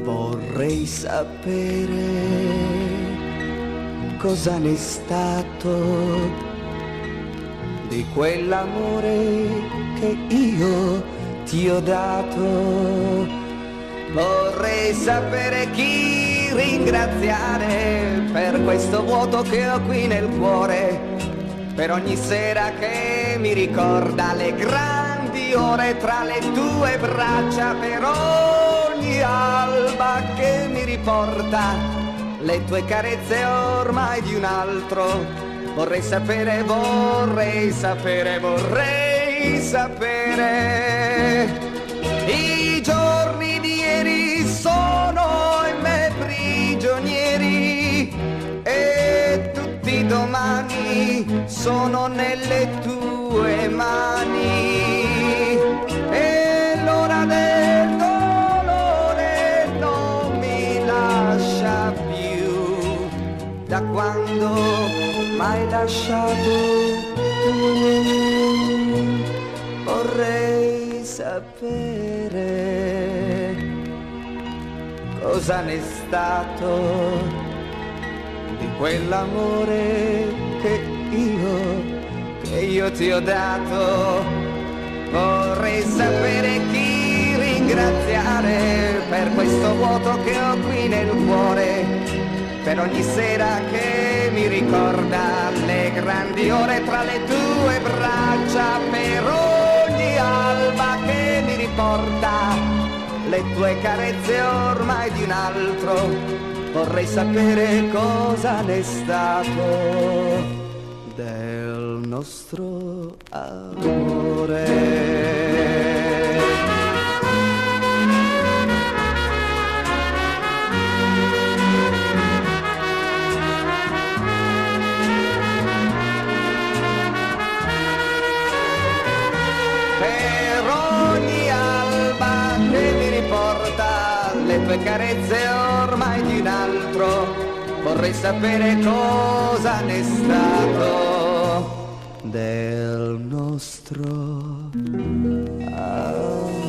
Vorrei sapere cosa n'è stato di quell'amore che io ti ho dato. Vorrei sapere chi ringraziare per questo vuoto che ho qui nel cuore, per ogni sera che mi ricorda le grandi ore tra le tue braccia, per ogni alba che mi riporta le tue carezze ormai di un altro. Vorrei sapere, vorrei sapere, vorrei sapere. I giorni di ieri sono in me prigionieri e tutti i domani sono nelle tue mani. E l'ora del dolore non mi lascia più da quando m'hai lasciato tu. Vorrei sapere cosa n'è stato di quell'amore che io ti ho dato. Vorrei sapere chi ringraziare per questo vuoto che ho qui nel cuore, per ogni sera che mi ricorda le grandi ore tra le tue braccia, per ogni alba che mi riporta le tue carezze ormai di un altro. Vorrei sapere cosa n'è stato del nostro amore. Le tue carezze ormai di un altro, vorrei sapere cosa n'è stato del nostro amore.